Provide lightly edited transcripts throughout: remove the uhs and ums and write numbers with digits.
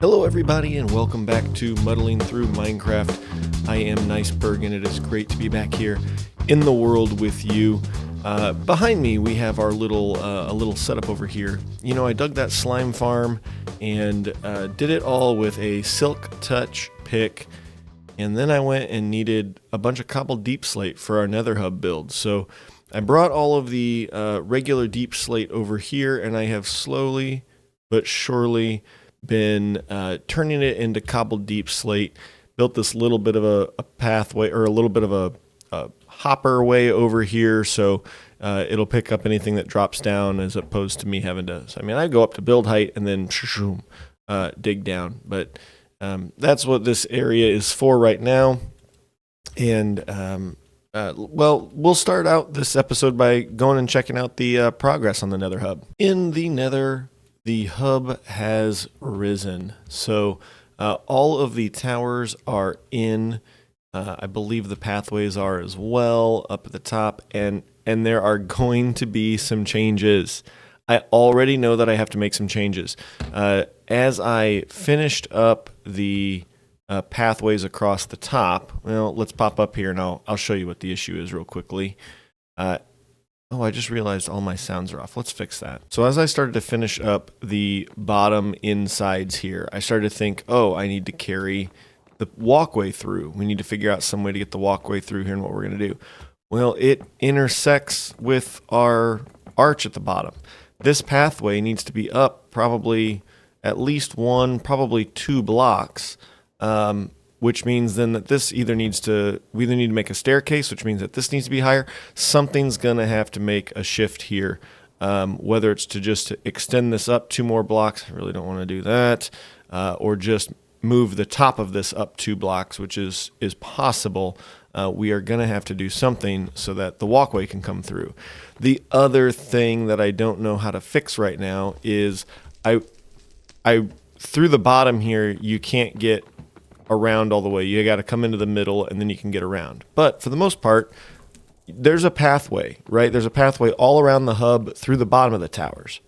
Hello everybody and welcome back to Muddling Through Minecraft. I am Niceberg and it is great to be back here in the world with you. Behind me we have our little setup over here. You know, I dug that slime farm and did it all with a silk touch pick, and then I went and needed a bunch of cobbled deep slate for our nether hub build. So I brought all of the regular deep slate over here, and I have slowly but surely been turning it into cobbled deep slate. Built this little bit of a pathway, or a little bit of a hopper way over here, so it'll pick up anything that drops down, as opposed to me having to. So, I mean, I go up to build height and then dig down, but that's what this area is for right now. And well, we'll start out this episode by going and checking out the progress on the nether hub. In the nether, the hub has risen. So all of the towers are in. I believe the pathways are as well up at the top, and there are going to be some changes. I already know that I have to make some changes. As I finished up the pathways across the top, well, let's pop up here and I'll show you what the issue is real quickly. Oh, I just realized all my sounds are off. Let's fix that. So as I started to finish up the bottom insides here, I started to think, oh, I need to carry the walkway through. We need to figure out some way to get the walkway through here and what we're going to do. Well, it intersects with our arch at the bottom. This pathway needs to be up probably at least one, probably 2 blocks, which means then that this we either need to make a staircase, which means that this needs to be higher. Something's going to have to make a shift here, whether it's to just extend this up 2 more blocks. I really don't want to do that, or just move the top of this up 2 blocks, which is possible. We are going to have to do something so that the walkway can come through. The other thing that I don't know how to fix right now is I through the bottom here, you can't get around all the way. You got to come into the middle and then you can get around. But for the most part, there's a pathway, right? There's a pathway all around the hub through the bottom of the towers.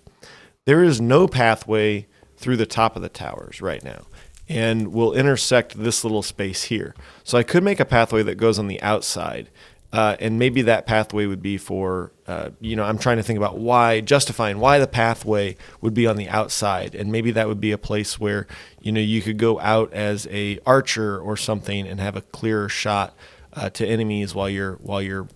There is no pathway through the top of the towers right now, and will intersect this little space here. So I could make a pathway that goes on the outside, and maybe that pathway would be for, I'm trying to think about justifying why the pathway would be on the outside, and maybe that would be a place where, you could go out as a archer or something and have a clearer shot to enemies while you're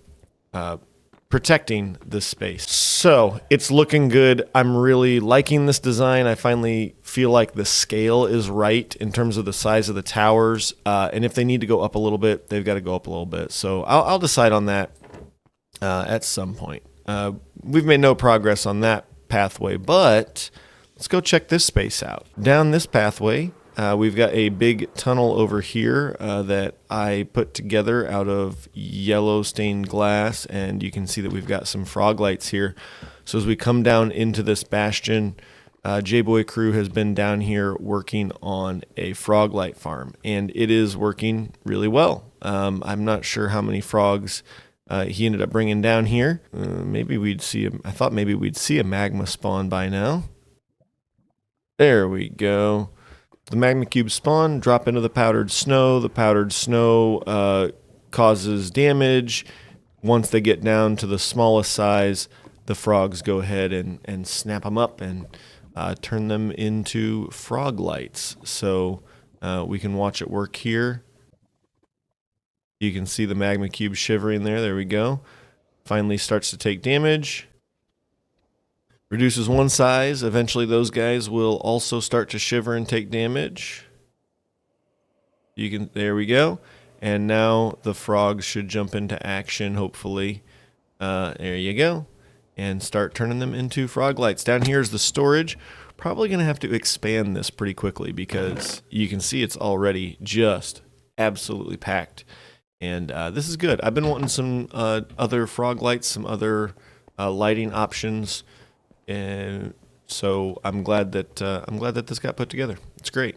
protecting this space. So it's looking good. I'm really liking this design. I finally feel like the scale is right in terms of the size of the towers. And if they need to go up a little bit, they've got to go up a little bit. So I'll decide on that at some point. We've made no progress on that pathway, but let's go check this space out. Down this pathway, we've got a big tunnel over here that I put together out of yellow stained glass, and you can see that we've got some frog lights here. So as we come down into this bastion, J-Boy crew has been down here working on a frog light farm, and it is working really well. I'm not sure how many frogs he ended up bringing down here. I thought maybe we'd see a magma spawn by now. There we go. The magma cubes spawn, drop into the powdered snow. The powdered snow causes damage. Once they get down to the smallest size, the frogs go ahead and snap them up and turn them into frog lights. So we can watch it work here. You can see the magma cube shivering there. There we go. Finally starts to take damage. Reduces one size. Eventually those guys will also start to shiver and take damage. There we go. And now the frogs should jump into action, hopefully. There you go. And start turning them into frog lights. Down here is the storage. Probably going to have to expand this pretty quickly because you can see it's already just absolutely packed. And this is good. I've been wanting some other frog lights, some other lighting options. And so I'm glad that this got put together. It's great.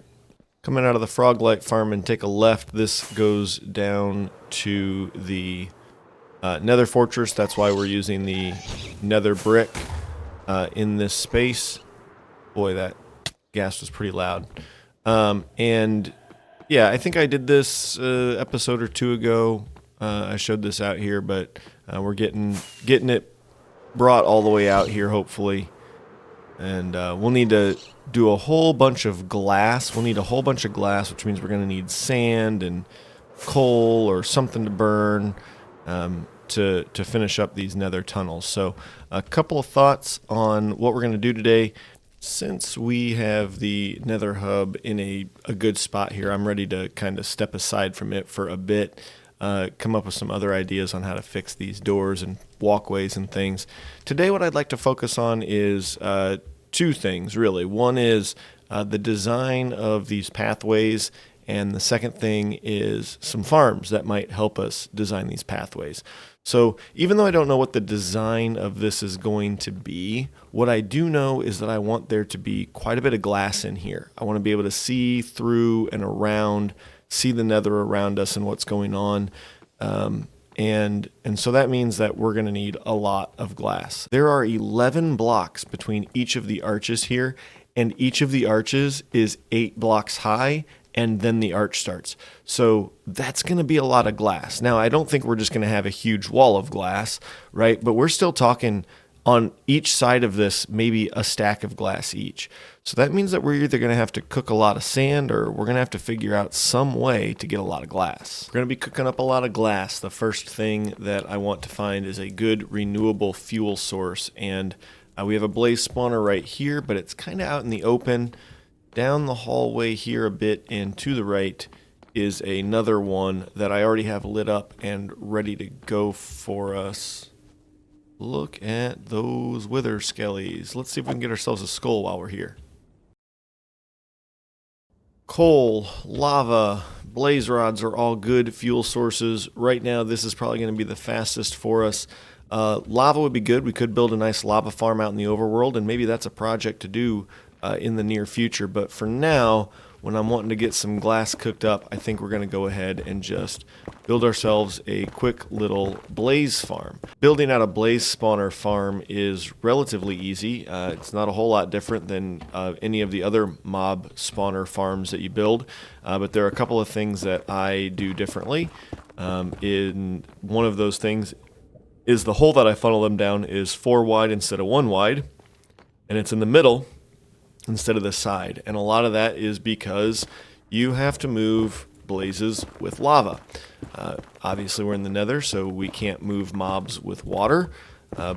Coming out of the frog light farm and take a left, this goes down to the nether fortress. That's why we're using the nether brick in this space. Boy, that gas was pretty loud. And yeah, I think I did this episode or two ago. I showed this out here, but we're getting it brought all the way out here, hopefully. And we'll need to do a whole bunch of glass. We'll need a whole bunch of glass, which means we're going to need sand and coal or something to burn to finish up these nether tunnels. So a couple of thoughts on what we're going to do today. Since we have the nether hub in a good spot here, I'm ready to kind of step aside from it for a bit, come up with some other ideas on how to fix these doors and walkways and things. Today what I'd like to focus on is two things, really. One is the design of these pathways, and the second thing is some farms that might help us design these pathways. So even though I don't know what the design of this is going to be, what I do know is that I want there to be quite a bit of glass in here. I want to be able to see through and around, see the nether around us and what's going on. And so that means that we're going to need a lot of glass. There are 11 blocks between each of the arches here, and each of the arches is 8 blocks high, and then the arch starts. So that's going to be a lot of glass. Now, I don't think we're just going to have a huge wall of glass, right? But we're still talking on each side of this, maybe a stack of glass each. So that means that we're either going to have to cook a lot of sand, or we're going to have to figure out some way to get a lot of glass. We're going to be cooking up a lot of glass. The first thing that I want to find is a good renewable fuel source. And we have a blaze spawner right here, but it's kind of out in the open. Down the hallway here a bit and to the right is another one that I already have lit up and ready to go for us. Look at those wither skellies. Let's see if we can get ourselves a skull while we're here. Coal, lava, blaze rods are all good fuel sources. Right now, this is probably going to be the fastest for us. Lava would be good. We could build a nice lava farm out in the overworld, and maybe that's a project to do in the near future. But for now, when I'm wanting to get some glass cooked up, I think we're going to go ahead and just build ourselves a quick little blaze farm. Building out a blaze spawner farm is relatively easy. It's not a whole lot different than any of the other mob spawner farms that you build, but there are a couple of things that I do differently. In one of those things is the hole that I funnel them down is 4 wide instead of 1 wide, and it's in the middle instead of the side. And a lot of that is because you have to move blazes with lava. Obviously we're in the nether, so we can't move mobs with water.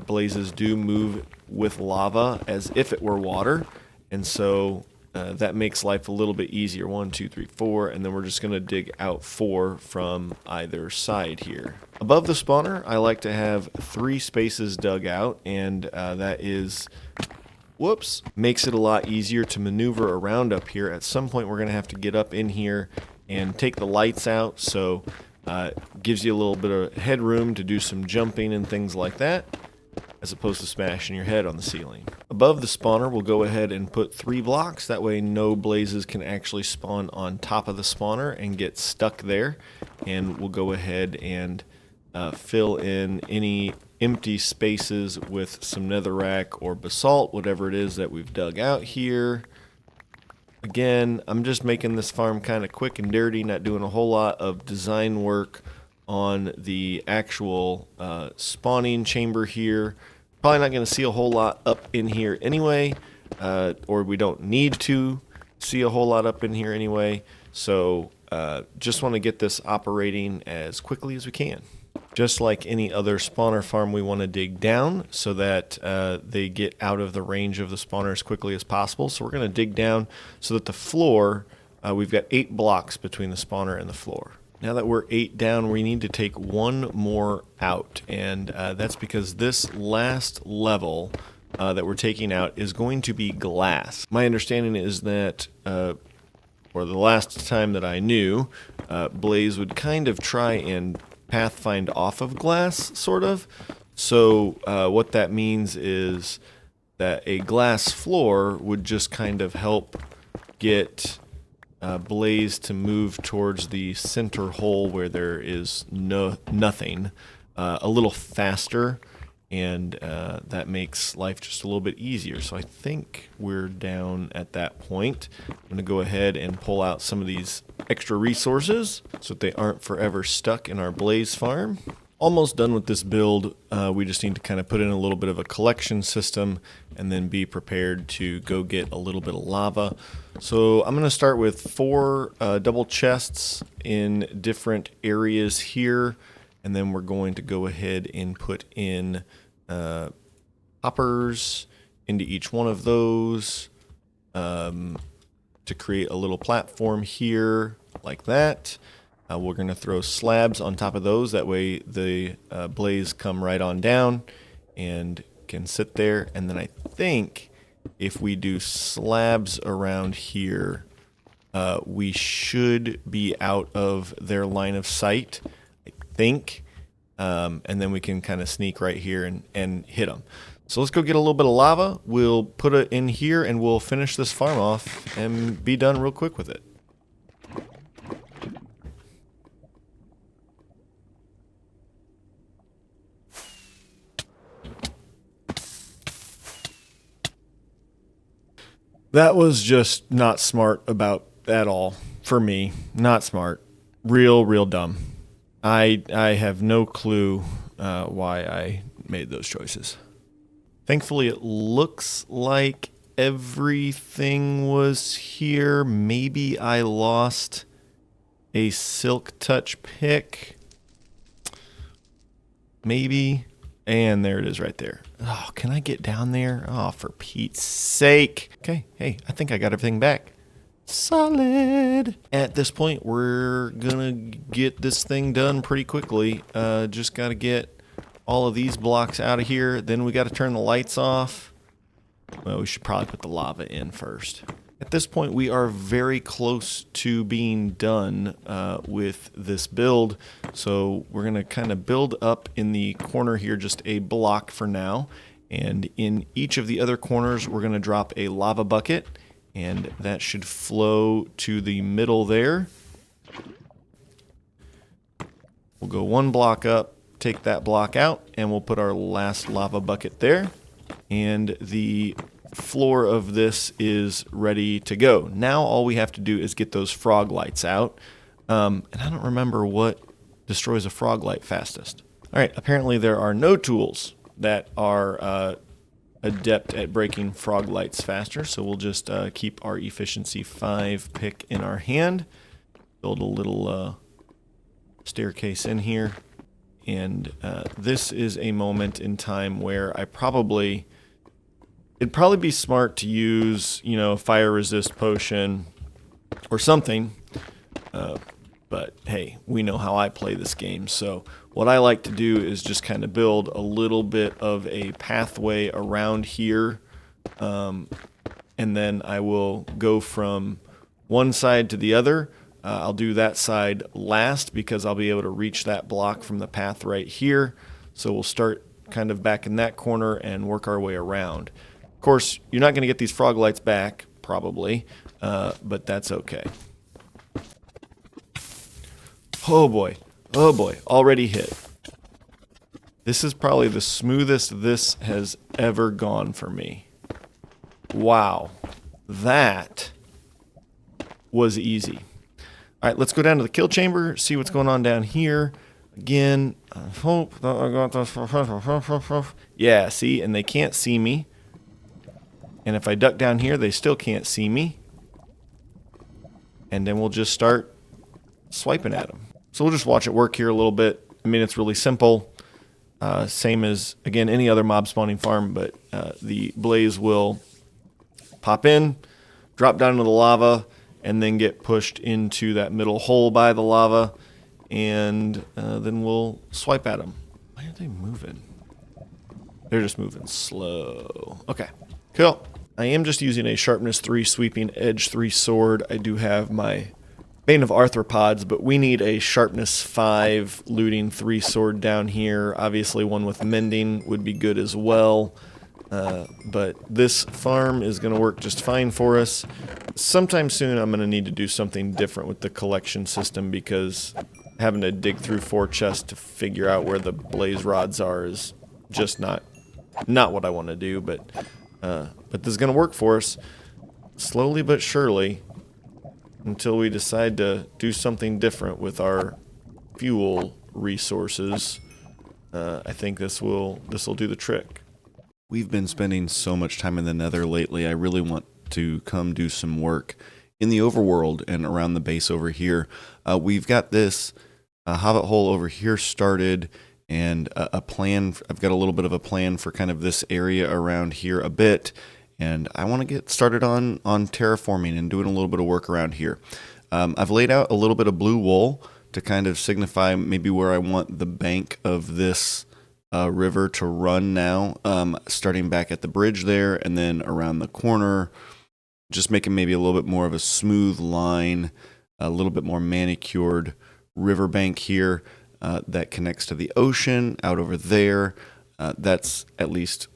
Blazes do move with lava as if it were water, and so that makes life a little bit easier. 1, 2, 3, 4, and then we're just going to dig out 4 from either side here. Above the spawner, I like to have 3 spaces dug out, and that is makes it a lot easier to maneuver around up here. At some point we're going to have to get up in here and take the lights out, so gives you a little bit of headroom to do some jumping and things like that, as opposed to smashing your head on the ceiling. Above the spawner, we'll go ahead and put 3 blocks. That way no blazes can actually spawn on top of the spawner and get stuck there. And we'll go ahead and fill in any empty spaces with some netherrack or basalt, whatever it is that we've dug out here. Again, I'm just making this farm kind of quick and dirty, not doing a whole lot of design work on the actual spawning chamber here. Probably not going to see a whole lot up in here anyway, or we don't need to see a whole lot up in here anyway. So just want to get this operating as quickly as we can. Just like any other spawner farm, we want to dig down so that they get out of the range of the spawner as quickly as possible. So we're going to dig down so that the floor, we've got 8 blocks between the spawner and the floor. Now that we're 8 down, we need to take 1 more out, and that's because this last level that we're taking out is going to be glass. My understanding is that, or the last time that I knew, Blaze would kind of try and pathfind off of glass, sort of. So what that means is that a glass floor would just kind of help get Blaze to move towards the center hole where there is nothing a little faster, and that makes life just a little bit easier. So I think we're down at that point. I'm going to go ahead and pull out some of these extra resources so that they aren't forever stuck in our blaze farm. Almost done with this build. We just need to kind of put in a little bit of a collection system and then be prepared to go get a little bit of lava. So I'm going to start with 4 double chests in different areas here, and then we're going to go ahead and put in hoppers into each one of those to create a little platform here like that. We're going to throw slabs on top of those. That way the blaze come right on down and can sit there. And then I think if we do slabs around here, we should be out of their line of sight, I think. And then we can kind of sneak right here and hit them. So let's go get a little bit of lava. We'll put it in here and we'll finish this farm off and be done real quick with it. That was just not smart about at all for me. Not smart. Real dumb. I have no clue why I made those choices. Thankfully, it looks like everything was here. Maybe I lost a silk touch pick. Maybe. And there it is right there. Oh, can I get down there? Oh, for Pete's sake. Okay, hey, I think I got everything back. Solid. At this point, we're gonna get this thing done pretty quickly. Just gotta get all of these blocks out of here. Then we gotta turn the lights off. Well, we should probably put the lava in first. At this point, we are very close to being done with this build. So we're going to kind of build up in the corner here just a block for now. And in each of the other corners, we're going to drop a lava bucket. And that should flow to the middle there. We'll go 1 block up, take that block out, and we'll put our last lava bucket there. And the floor of this is ready to go. Now all we have to do is get those frog lights out. And I don't remember what destroys a frog light fastest. All right, apparently there are no tools that are adept at breaking frog lights faster, so we'll just keep our efficiency 5 pick in our hand, build a little staircase in here, and this is a moment in time where it'd probably be smart to use, fire resist potion or something. But hey, we know how I play this game. So what I like to do is just kind of build a little bit of a pathway around here. And then I will go from one side to the other. I'll do that side last because I'll be able to reach that block from the path right here. So we'll start kind of back in that corner and work our way around. Of course, you're not going to get these frog lights back, probably, but that's okay. Oh boy, already hit. This is probably the smoothest this has ever gone for me. Wow, that was easy. All right, let's go down to the kill chamber, see what's going on down here. Again, I hope that I got this. Yeah, see, and they can't see me. And if I duck down here, they still can't see me. And then we'll just start swiping at them. So we'll just watch it work here a little bit. I mean, it's really simple. Same as, again, any other mob spawning farm, but the blaze will pop in, drop down into the lava, and then get pushed into that middle hole by the lava, and then we'll swipe at them. Why are they moving? They're just moving slow. Okay, cool. I am just using a sharpness 3 sweeping edge 3 sword. I do have my Bane of Arthropods, but we need a sharpness 5 looting 3 sword down here. Obviously one with mending would be good as well. But this farm is going to work just fine for us. Sometime soon I'm going to need to do something different with the collection system because having to dig through 4 chests to figure out where the blaze rods are is just not what I want to do, but this is going to work for us slowly but surely until we decide to do something different with our fuel resources. I think this will do the trick. We've been spending so much time in the nether lately. I really want to come do some work in the overworld and around the base over here. We've got this hobbit hole over here started, and a plan. I've got a little bit of a plan for kind of this area around here a bit, and I want to get started on terraforming and doing a little bit of work around here. I've laid out a little bit of blue wool to kind of signify maybe where I want the bank of this river to run now, starting back at the bridge there and then around the corner, just making maybe a little bit more of a smooth line, a little bit more manicured riverbank here that connects to the ocean out over there. That's at least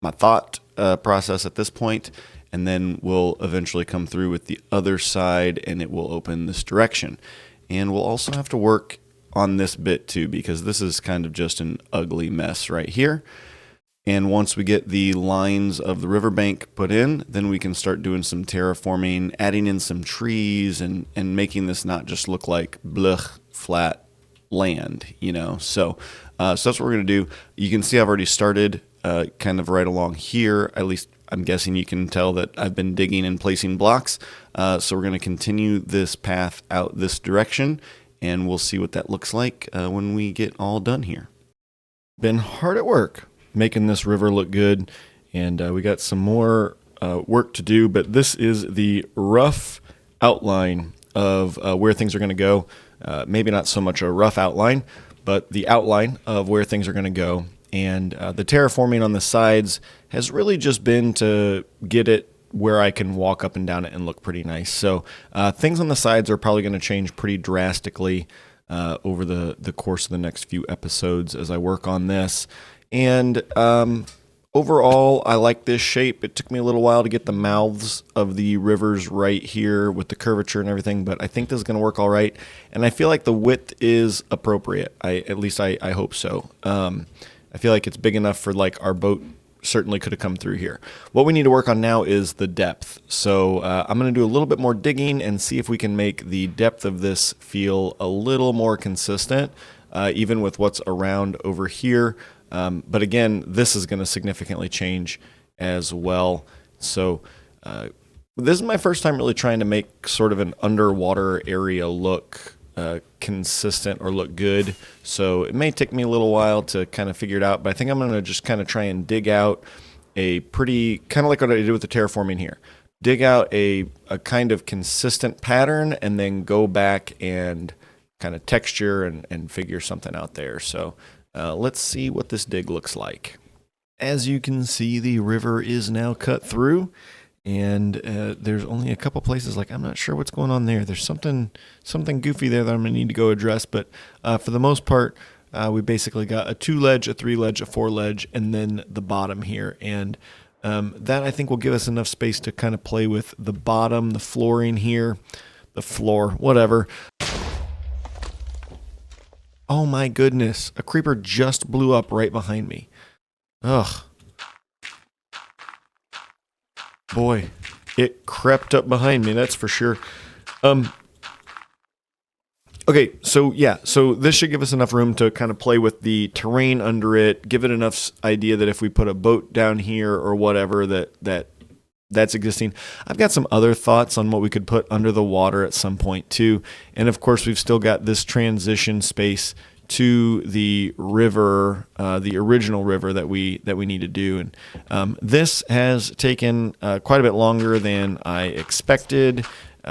my thought process at this point, and then we'll eventually come through with the other side and it will open this direction. And we'll also have to work on this bit too, because this is kind of just an ugly mess right here. And once we get the lines of the riverbank put in, then we can start doing some terraforming, adding in some trees and making this not just look like blech, flat land, you know. So that's what we're going to do. You can see I've already started kind of right along here. At least I'm guessing you can tell that I've been digging and placing blocks. So we're going to continue this path out this direction, and we'll see what that looks like when we get all done here. Been hard at work making this river look good, and we got some more work to do, but this is the rough outline of where things are going to go. Maybe not so much a rough outline, but the outline of where things are going to go. And the terraforming on the sides has really just been to get it where I can walk up and down it and look pretty nice. So things on the sides are probably going to change pretty drastically over the course of the next few episodes as I work on this. And overall, I like this shape. It took me a little while to get the mouths of the rivers right here with the curvature and everything, but I think this is going to work all right. And I feel like the width is appropriate. At least I hope so. I feel like it's big enough for like our boat certainly could have come through here. What we need to work on now is the depth. So I'm going to do a little bit more digging and see if we can make the depth of this feel a little more consistent, even with what's around over here. But again, this is going to significantly change as well. So this is my first time really trying to make sort of an underwater area look consistent or look good. So it may take me a little while to kind of figure it out, but I think I'm going to just kind of try and dig out a pretty, kind of like what I did with the terraforming here. Dig out a kind of consistent pattern and then go back and kind of texture and figure something out there. So let's see what this dig looks like. As you can see, the river is now cut through, and there's only a couple places like I'm not sure what's going on there. There's something goofy there that I'm going to need to go address, but for the most part, we basically got a 2 ledge, a 3 ledge, a 4 ledge, and then the bottom here. And that I think will give us enough space to kind of play with the bottom, the flooring here, the floor, whatever. Oh my goodness, a creeper just blew up right behind me. Ugh. Boy, it crept up behind me, that's for sure. Okay, so yeah, so this should give us enough room to kind of play with the terrain under it, give it enough idea that if we put a boat down here or whatever that's existing. I've got some other thoughts on what we could put under the water at some point too. And of course, we've still got this transition space to the river, the original river that we need to do. And this has taken quite a bit longer than I expected,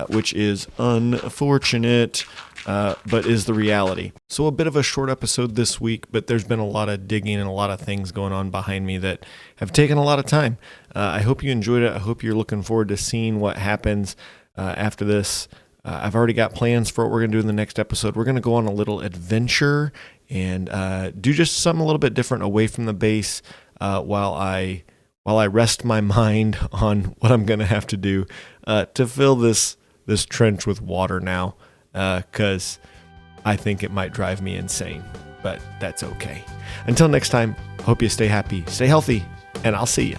which is unfortunate, but is the reality. So a bit of a short episode this week, but there's been a lot of digging and a lot of things going on behind me that have taken a lot of time. I hope you enjoyed it. I hope you're looking forward to seeing what happens after this. I've already got plans for what we're going to do in the next episode. We're going to go on a little adventure and do just something a little bit different away from the base while I rest my mind on what I'm going to have to do to fill this trench with water now, because I think it might drive me insane, but that's okay. Until next time, Hope you stay happy, stay healthy, and I'll see you.